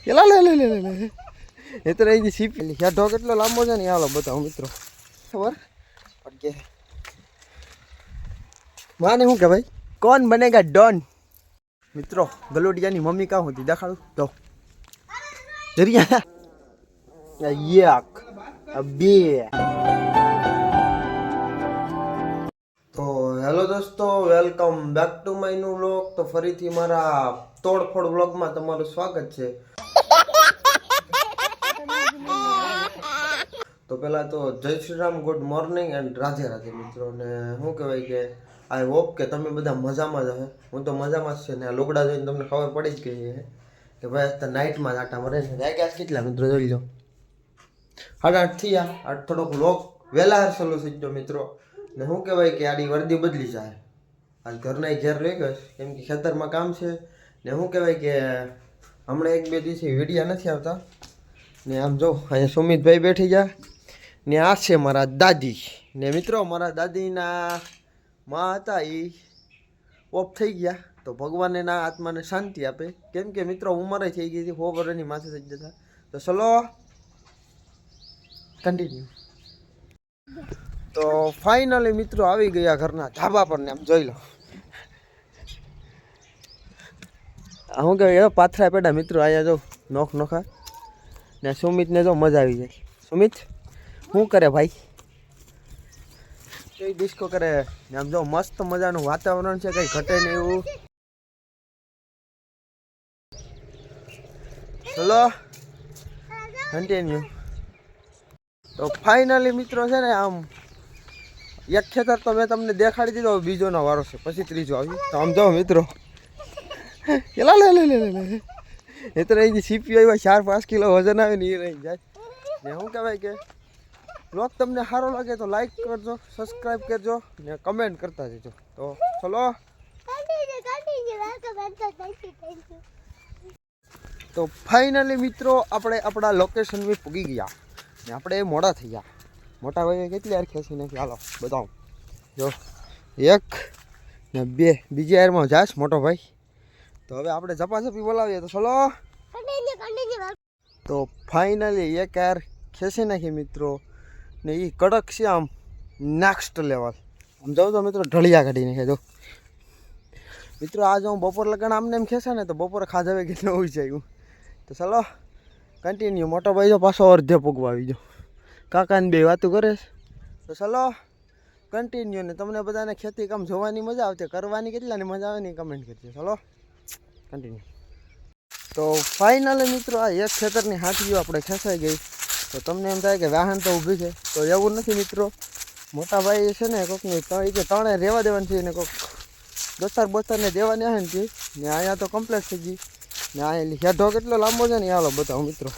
એલા લે લે લે લે એ તો રહી સીપી હેઠો કેટલો લાંબો છે ને હાલો બતાવો મિત્રો ખબર કે માને શું કે ભાઈ કોણ બનેગા ડોન મિત્રો ગલોડિયાની મમ્મી કાં હોતી દેખાડું તો જરિયા યક બે તો હેલો દોસ્તો welcome back to my new vlog તો ફરીથી મારા તોડફોડ વ્લોગમાં તમારું સ્વાગત છે તો પહેલા તો જય Shri Ram good morning and Radhe Radhe મિત્રો ને શું કહેવાય કે આઈ હોપ કે તમે બધા મજામાં જ હશે હું તો મજામાં જ છે ને આ લુગડા જોઈને તમને ખબર પડી જ ગઈ છે કે ભાઈ અત્યારે નાઇટમાં જ આટા મરે છે વાગ્યા કેટલા મિત્રો જોઈ લો 8:30 થયા આ થોડોક વ્લોગ વહેલા ચાલુ થઈ ગયો મિત્રો ને શું કહેવાય કે આડી વર્દી બદલી જાય આજ ઘરના ઘેર લઈ ગયો કેમ કે ખેતરમાં કામ છે ને શું કહેવાય કે હમણાં એક બે દિવસથી વિડીયા નથી આવતા ને આમ જો અહીંયા સુમિતભાઈ બેઠી ગયા ને આ છે મારા દાદી ને મિત્રો મારા દાદીના માં હતા એ ઓફ થઈ ગયા તો ભગવાન એના આત્માને શાંતિ આપે કેમ કે મિત્રો ઉંમરે થઈ ગઈ હતી 100 વર્ષની માથે થઈ જતા તો ચલો કન્ટિન્યુ તો ફાઇનલી મિત્રો આવી ગયા ઘરના ધાબા પર ને આમ જોઈ લો હું કે પાથરા પેડા મિત્રો અહીંયા જો નોખ નોખા ને સુમિતને જો મજા આવી જાય સુમિત શું કરે ભાઈ કઈ ડિસ્કો કરે ને આમ જો મસ્ત મજાનું વાતાવરણ છે કઈ ઘટે નહીં એવું ચલો કન્ટિન્યુ તો ફાઇનલી મિત્રો છે ને આમ એક ખેતર તો મેં તમને દેખાડી દીધો બીજોનો વારો છે પછી ત્રીજો આવ્યું તો આમ જો મિત્રો એલા લે લે લે લે એ તો રહી સીપી આવ્યા 4-5 કિલો વજન આવે ને એ રહી જાય ને શું કહેવાય કે બ્લોગ તમને સારો લાગે તો લાઈક કરજો સબસ્ક્રાઈબ કરજો ને કમેન્ટ કરતા જજો તો ચલો તો ફાઇનલી મિત્રો આપણે આપણા લોકેશન પર પૂગી ગયા ને આપણે મોડા થઈ ગયા મોટા ભાઈએ કેટલી યાર ખેંચી નાખી હાલો બતાવો જો એક ને બે બીજી યારમાં જાશ મોટો ભાઈ તો હવે આપણે ઝપાઝપી બોલાવીએ તો ચલો તો ફાઇનલી એક યાર ખેંચી નાખી મિત્રો ને એ કડક છે આમ નેક્સ્ટ લેવલ આમ જાઉં તો મિત્રો ઢળિયા કાઢી નાખે જો મિત્રો આજે હું બપોર લગન આમને એમ ખેંચે ને તો બપોરે ખાધા કેટલો હોય જાય તો ચલો કન્ટિન્યુ મોટો ભાઈ જો પાછો અર્ધે પૂગવા આવી જાઓ કાકાને બે વાતું કરે તો ચલો કન્ટિન્યુ ને તમને બધાને ખેતી કામ જોવાની મજા આવતી કરવાની કેટલાની મજા આવે ને કમેન્ટ કરજો ચલો કન્ટિન્યુ તો ફાઇનલી મિત્રો આ એક ખેતરની હાથીઓ આપણે ખેંચાઈ ગઈ તો તમને એમ થાય કે વાહન તો ઊભી છે તો એવું નથી મિત્રો મોટા ભાઈ છે ને કોઈકની ત્રણે રહેવા દેવાની છે ને કોઈક દોસ્તાર બોસ્તારને દેવાની આવે ને ને અહીંયા તો કમ્પ્લેટ થઈ ગઈ ને અહીંયા હેઠો કેટલો લાંબો છે ને હાલો બતાવો મિત્રો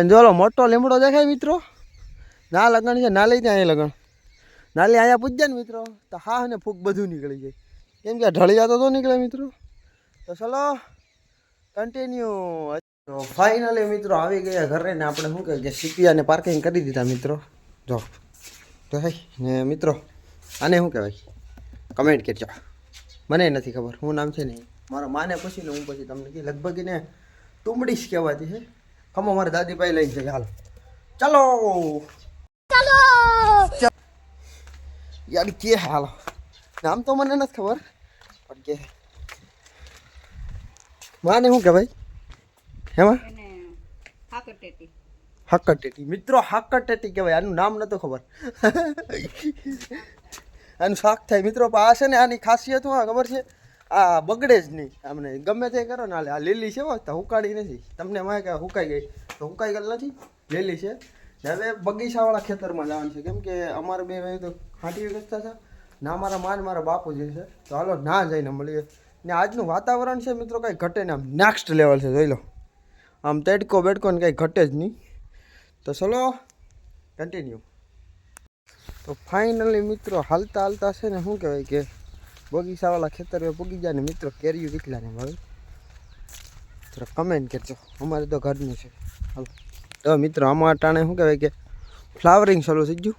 જોલો મોટો લીમડો દેખાય મિત્રો ના લગન છે ના લઈ ત્યાં અહીં લગન નાલી અહીંયા પૂજ્યા ને મિત્રો તો હા ને ફૂગ બધું નીકળી જાય કેમ કે ઢળિયા તો નીકળે મિત્રો તો ચલો કન્ટિન્યુ તો ફાઇનલી મિત્રો આવી ગયા ઘરે ને આપણે શું કહે કે સીપિયાને પાર્કિંગ કરી દીધા મિત્રો જો તો ને મિત્રો આને શું કહેવાય કમેન્ટ કરજો મને નથી ખબર શું નામ છે ને મારા માને પૂછી લે હું પછી તમને કે લગભગ એને તુમડીશ કહેવાતી છે ખમો મારે દાદીભાઈ લઈ છે હાલ ચાલો ચાલો યાર કે હાલો નામ તો મને નથી ખબર પણ કે માને શું કે ભાઈ હેમાં હાકરટેટી મિત્રો હાકરટેટી કહેવાય આનું નામ નતું ખબર આનું શાક થાય મિત્રો આ છે ને આની ખાસિયત શું ખબર છે આ બગડે જ નહીં આમને ગમે તે કરો ને આ લીલી છે તો હુકાડી નથી તમને મારે કે હુકાઈ ગઈ તો હુકાઈ ગયેલ નથી લીલી છે હવે બગીચાવાળા ખેતરમાં જવાનું છે કેમ કે અમારે બે ભાઈ તો હાંટી રસ્તા છે ના મારા માન મારા બાપુજી છે તો હાલો ના જઈને મળીએ ને આજનું વાતાવરણ છે મિત્રો કાંઈ ઘટે ને આમ નેક્સ્ટ લેવલ છે જોઈ લો આમ તડકો બેડકો ને કાંઈ ઘટે જ નહીં તો ચલો કન્ટિન્યુ તો ફાઇનલી મિત્રો હાલતા હાલતા છે ને શું કહેવાય કે બગીચાવાળા ખેતર પૂગી જાય ને મિત્રો કેરીયું કેટલા ને ભાઈ થોડા કમેન્ટ કરજો અમારે તો ઘરનું છે હાલો તો મિત્રો આમાં ટાણે શું કહેવાય કે ફ્લાવરિંગ ચાલુ થઈ ગયું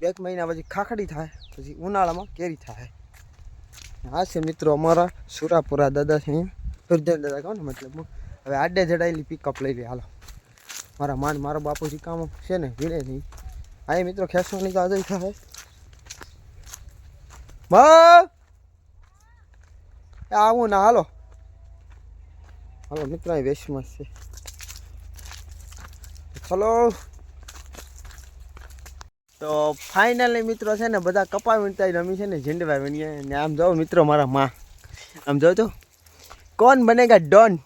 1 મહિના પછી ખાખડી થાય પછી ઉનાળામાં કેરી થાય આ છે મિત્રો અમારા સુરાપુરા દાદા છે સુરજન દાદા કહો ને મતલબ હવે આડે જડાયેલી પિકઅપ લઈ લે હાલો મારો બાપુજી કામ છે ને ભીડે નહીં આ મિત્રો ખેંચવાની તો આદત થાય આવું ના હાલો મિત્રો અહીં વેસ્ટમાં છે ચલો તો ફાઇનલી મિત્રો છે ને બધા કપા વીણતા રમી છે ને ઝીંડવા વીણીએ ને આમ જાઓ મિત્રો મારા માં આમ જાઓ તો કોણ બનેગા ડોન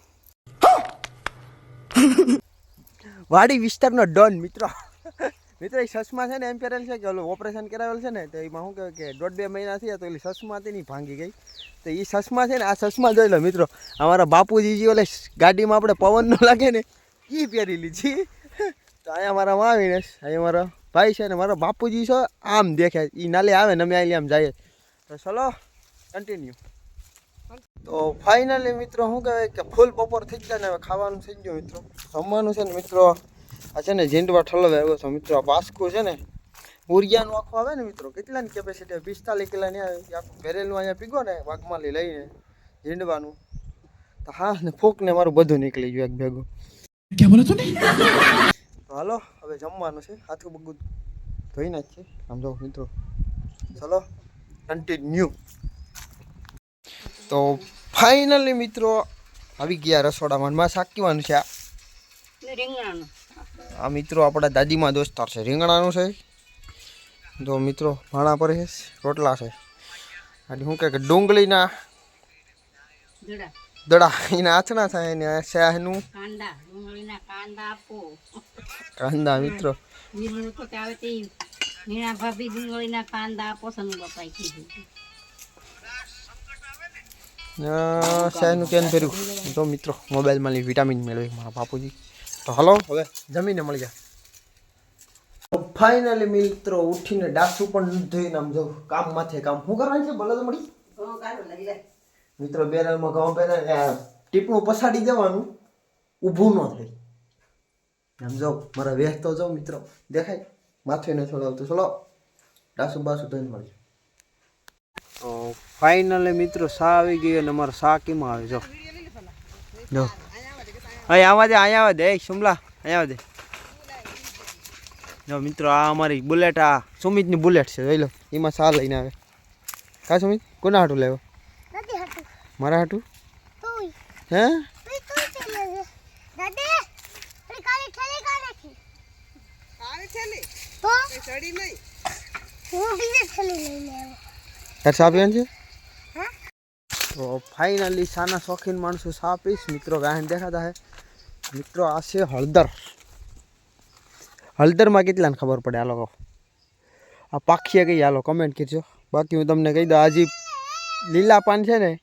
વાડી વિસ્તારનો ડોન મિત્રો એ સસમા છે ને એમ કરેલ છે કે ઓલું ઓપરેશન કરાવેલ છે ને તો એમાં શું કહેવાય કે 1.5-2 મહિના થયા તો એલી સસમા હતી નહીં ભાંગી ગઈ તો એ સસમા છે ને આ સસમા જોઈ લો મિત્રો અમારા બાપુજી ઓલે ગાડીમાં આપણે પવન ન લાગે ને એ પહેરી લીધી તો અહીંયા મારા માં આવીને અહીંયા મારા ભાઈ છે ને મારા બાપુજી છે આમ દેખે એ નાલે આવે ને અમે આમ જઈએ તો ચલો કન્ટિન્યુ તો ફાઇનલી મિત્રો શું કહેવાય કે ફૂલ બપોર થઈ ગયા ને હવે ખાવાનું થઈ ગયું મિત્રો જમવાનું છે ને મિત્રો આ છે ને ઝીંડવા ઠલવે આવ્યો છો મિત્રો આ બાસ્કું છે ને ઉરિયાનું આખું આવે ને મિત્રો કેટલાની કેપેસિટી 45 કિલોની આવે આખું ભરેલું અહીંયા પીગો ને વાઘમાલી લઈને ઝીંડવાનું તો હા ને ફૂક ને મારું બધું નીકળી ગયું એક ભેગું ક્યાં બોલો તું તો હાલો હવે જમવાનું છે હાથું બગું ધોઈને જ છે આમ જાઓ મિત્રો ચલો કન્ટિન્યુ તો ફાઇનલી મિત્રો આવી ગયા રસોડામાં શાકવાનું છે આ મિત્રો આપણા દાદીમાં દોસ્તાર છે રીંગણાનું છે તો મિત્રો ભાણા પર છે રોટલા છે અને શું કહે કે ડુંગળીના દડા એના આથણા થાય ને શાહનું કાંદા મિત્રો શાહનું કેન કર્યું તો મિત્રો મોબાઈલમાં વિટામિન મેળવી મારા બાપુજી તો હલો હવે જમીને મળી જાય ફાઇનલી મિત્રો ઉઠીને ડાસું પણ ધોઈને આમ જાઉં કામ માથે કામ શું કરવાનું છે ભલે તો મળી મિત્રો બેરલમાં ઘઉં પહેરે ટીપણું પસાડી દેવાનું ઊભું ન થાય આમ જાઉં મારા વેહ તો જાઉં મિત્રો દેખાય માથે ન છોડાવતું ચલો ડાસું બાસું ધોઈને મળી તો ફાઇનલી મિત્રો સા આવી ગઈ અને અમારો સા કેમાં આવે જો અહીં આવા દે શુમલા અહીંયા આવે દે જો મિત્રો આ અમારી બુલેટ આ સુમિતની બુલેટ છે જોઈ લો એમાં સા લઈને આવે કા સુમિત કોના હાટું લેવો મારા હાટું હે તાર સા પીવાનું છે તો ફાઇનલી સાના શોખીન માણસો સા પીશ મિત્રો ગાયન દેખાતા હે મિત્રો આ છે હળદરમાં કેટલાને ખબર પડે આ લોકો આ પાખીએ કઈ હાલો કમેન્ટ કરજો બાકી હું તમને કહી દઉં આજે લીલા પાન છે ને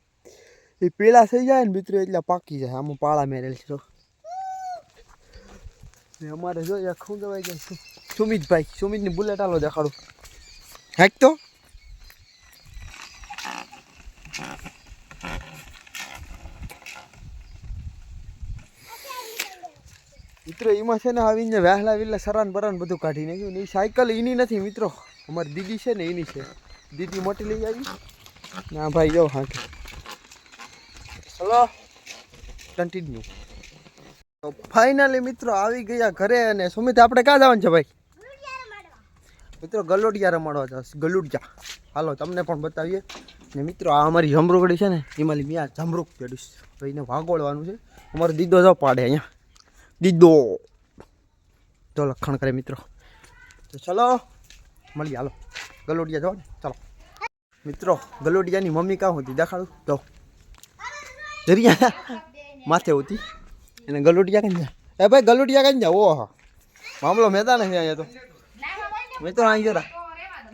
એ પીળા થઈ જાય ને મિત્રો એટલે પાકી જાય આમાં પાળા મેરેલ છે અમારે જોઈએ શું કહેવાય કે સુમિતની બુલેટ હાલો દેખાડું હાક તો મિત્રો એમાં છે ને આવીને વહેલા વેલા સરાન બરાન બધું કાઢી નાખ્યું ને એ સાયકલ એની નથી મિત્રો અમારી દીદી છે ને એની છે દીદી મોટી લઈ આવી ના ભાઈ જો હા ચલો કન્ટિન્યુ તો ફાઇનલી મિત્રો આવી ગયા ઘરે અને સુમિત આપણે ક્યાં જવાનું છે ભાઈ મિત્રો ગલોડિયા રમાડવા જશે ગલુડિયા હાલો તમને પણ બતાવીએ ને મિત્રો આ અમારી જમરૂકડી છે ને એમાં મેં આ જમરૂક પેડીશ તો એને વાગોળવાનું છે અમારો દીદો જો પાડે અહીંયા દીદો તો લખણ કરે મિત્રો તો ચલો મળીએ હાલો ગલોડિયા જાઓ ને ચાલો મિત્રો ગલોડિયાની મમ્મી કાં હોતી દેખાડું તો જરિયા માથે હોતી એને ગલોડિયા કઈ જાય એ ભાઈ ગલોડિયા કઈ જાય ઓહો મામલો મેદા નથી અહીંયા તો મિત્રો અહીં જરા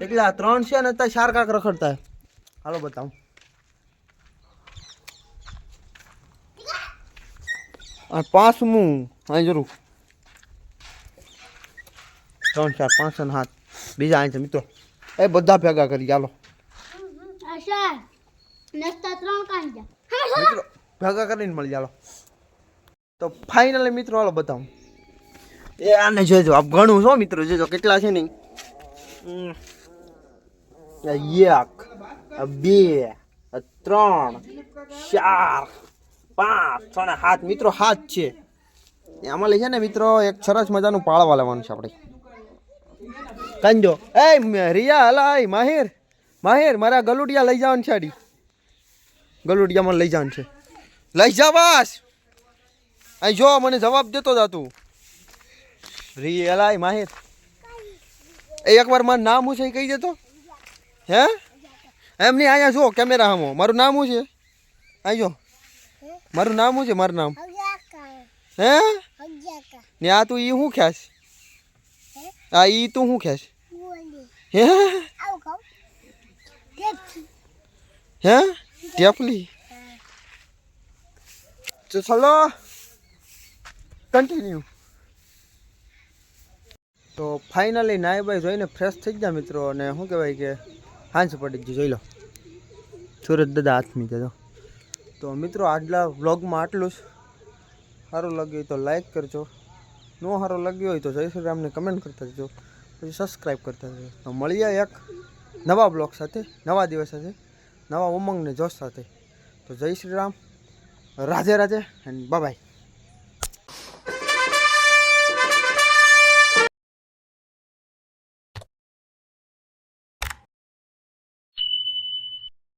એટલા 3 છે ને અત્યારે 4 કાંક રખડતા હાલો બતાવું આ 5મું અહીં જરૂર 3 4 5 અને 7 બીજા અહીં છે મિત્રો એ બધા ભેગા કરી ચાલો મિત્રો ભેગા કરીને મળી ચાલો તો ફાઇનલી મિત્રો હાલો બતાવું એ આને જોજો આપ ઘણું છો મિત્રો જોજો કેટલા છે ને 1 2 3 4 5 6 ને 7 મિત્રો 7 છે. આમાં લઈ છે ને મિત્રો એક સરસ મજાનું પાળવા લેવાનું છે આપણે. કંજો એ રિયા હલા માહિર માહિર મારા ગલુડિયા લઈ જવાનું છે. આડી ગલુડિયા મને લઈ જવાનું છે. લઈ જા બસ. અહીં જો મને જવાબ દેતો જા તું. રિયા હલા માહિર એ એકવાર મારું નામ શું છે એ કહી દેતો. હે એમ નહીં અહીંયા જો કેમેરા સામો મારું નામ શું છે? અહીં જો મારું નામ શું છે? મારું નામ હે ને આ તું ઈ શું ખ્યાસ? આ ઈ તું શું ખ્યાસ? હે હે ટેપલી. તો ચલો કન્ટિન્યુ. તો ફાઇનલી નાય ભાઈ જોઈને ફ્રેશ થઈ ગયા મિત્રો. અને શું કહેવાય કે હાંસ પડી ગઈ જોઈ લો. સુરત દાદા હાથમી કહેતો. તો મિત્રો આજના વ્લોગમાં આટલું જ. સારું લાગ્યું તો લાઈક કરજો. ન સારું લાગ્યું હોય તો જય શ્રી રામને કમેન્ટ કરતા જજો. પછી સબસ્ક્રાઈબ કરતા જજો. તો મળીએ એક નવા બ્લોગ સાથે, નવા દિવસ સાથે, નવા ઉમંગને જોશ સાથે. તો જય Shri Ram, Radhe Radhe and bye bye.